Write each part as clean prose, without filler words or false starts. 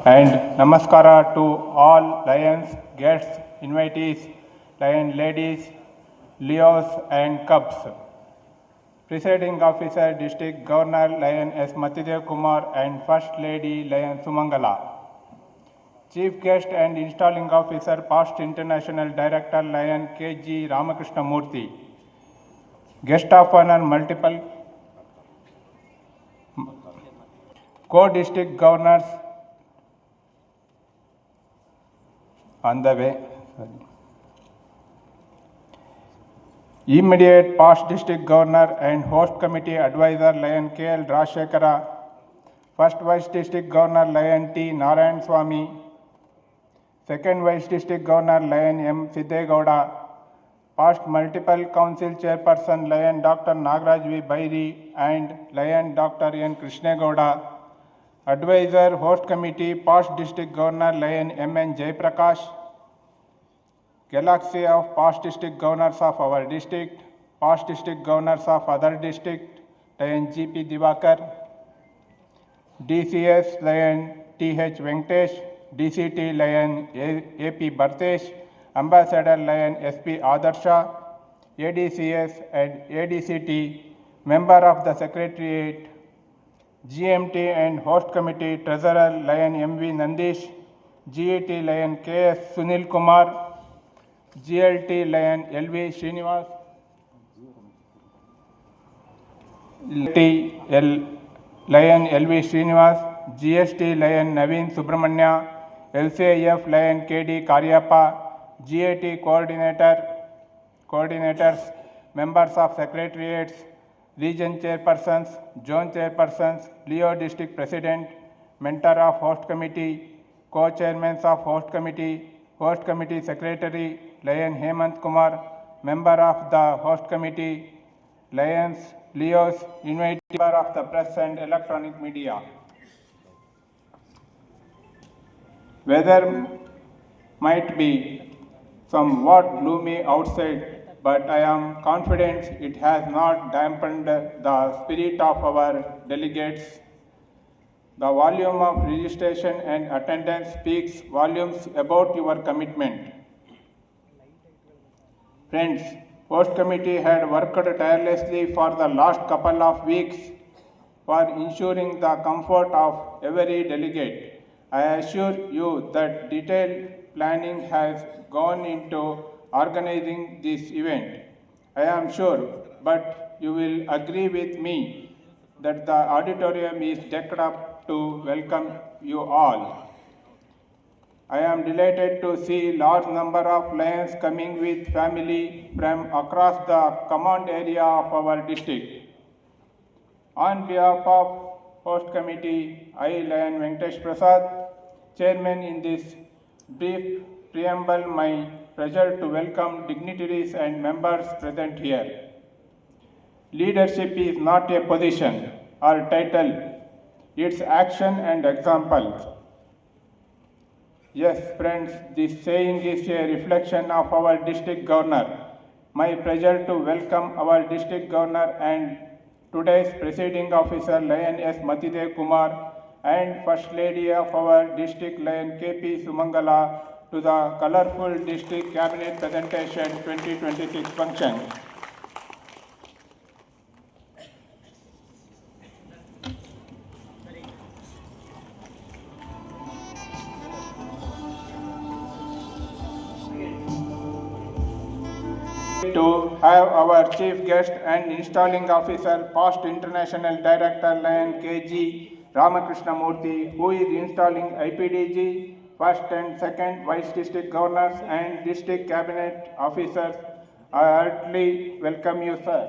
And namaskara to all lions, guests, invitees, lion ladies, Leos and Cubs. Presiding Officer, District Governor Lion S. Mathidev Kumar and First Lady Lion Sumangala. Chief Guest and Installing Officer, Past International Director Lion K.G. Ramakrishna Murthy. Guest of Honor, multiple Co-District Governors on the way. Immediate Past District Governor and Host Committee Advisor Lion K.L. Rajshekara. First Vice District Governor Lion T. Narayan Swamy. Second Vice District Governor Lion M. Siddegowda. Past Multiple Council Chairperson Lion Dr. Nagaraj V. Bairi and Lion Dr. N. Krishnegowda. Advisor Host Committee Past District Governor Lion M. N. Jaiprakash. Galaxy of Past District Governors of our district, Past District Governors of other district, Lion G.P. Divakar. DCS Lion T.H. Venkatesh. DCT Lion A.P. Bartesh. Ambassador Lion S.P. Adarsha. ADCS and ADCT, Member of the Secretariat, GMT and Host Committee Treasurer Lion M.V. Nandish. GET Lion K.S. Sunil Kumar. GLT Lion L.V. Srinivas. Lion L.V. Srinivas. GST Lion Naveen Subramanya. LCIF Lion K.D. Karyappa. GAT Coordinators, Members of Secretariats, Region Chairpersons, Zone Chairpersons, Leo District President, Mentor of Host Committee, Co-Chairmen of Host Committee Secretary, Lion Hemant Kumar, Member of the Host Committee, Lions, Leos, Invite Member of the Press and Electronic Media. Weather might be somewhat gloomy outside, but I am confident it has not dampened the spirit of our delegates. The volume of registration and attendance speaks volumes about your commitment. Friends, Host Committee had worked tirelessly for the last couple of weeks for ensuring the comfort of every delegate. I assure you that detailed planning has gone into organizing this event. I am sure, but you will agree with me that the auditorium is decked up to welcome you all. I am delighted to see large number of lions coming with family from across the command area of our district. On behalf of Host Committee, I, Lion Venkatesh Prasad, Chairman in this brief preamble, my pleasure to welcome dignitaries and members present here. Leadership is not a position or title, it's action and example. Yes, friends, this saying is a reflection of our district governor. My pleasure to welcome our district governor and today's presiding officer, Lion S. Mathidev Kumar, and First Lady of our district, Lion K.P. Sumangala, to the colorful district cabinet presentation 2026 function. To have our chief guest and installing officer, Past International Director Lion K.G. Ramakrishna Murthy, who is installing IPDG, First and Second Vice District Governors and District Cabinet Officers. I heartily welcome you, sir.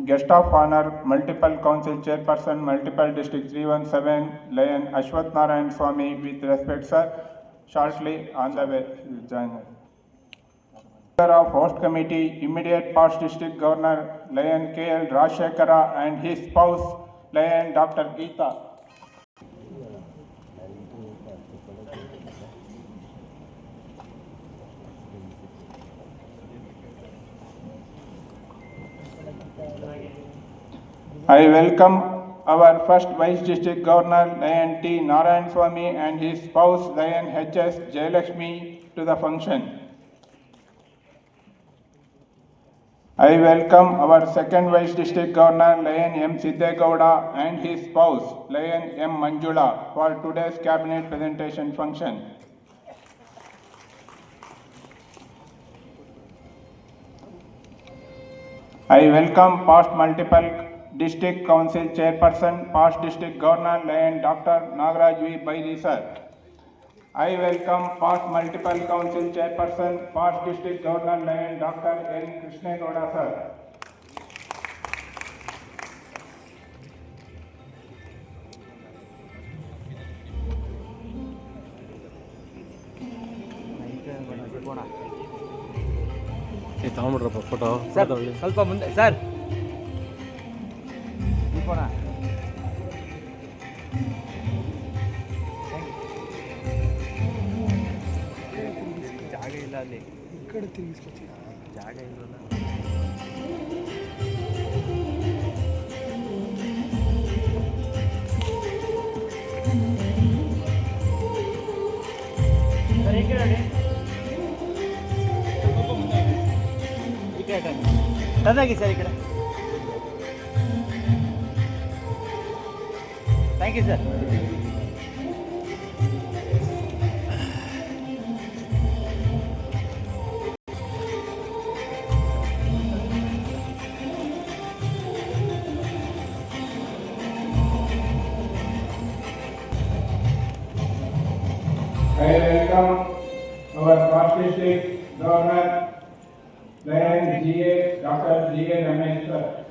Guest of honor, multiple council chairperson, multiple district 317, Lion Ashwath Narayan Swamy, with respect, sir. Shortly on the way, join us. Member of Host Committee, immediate Past District Governor, Lion K.L. Rajshekara and his spouse, Lion Dr. Geeta. I welcome our first Vice District Governor Lion T. Narayan Swamy and his spouse Lion H.S. Jayalakshmi to the function. I welcome our second Vice District Governor Lion M. Siddegowda and his spouse Lion M. Manjula for today's cabinet presentation function. I welcome past multiple District Council Chairperson, past District Governor Lion Dr. Nagaraj V. Bairi sir. I welcome past multiple council chairperson, past district governor Lion Dr. N. Krishnagowda sir. ತಗೊಂಡ್ಬಿಡ್ರಪ್ಪ photo sir ಸ್ವಲ್ಪ ಮುಂದೆ sir ಜಾಗ ಇಲ್ಲ ಅಲ್ಲಿ ಈ ಕಡೆ ತಿರುಗಿಸ್ಕೊತೀವಿ ಜಾಗ ಇಲ್ಲಲ್ಲ ಅದಾಗಿ ಸರ್ ಈ ಕಡೆ thank you sir I welcome our past district governor Lion G.A. Dr. G.A. Ramesh sir.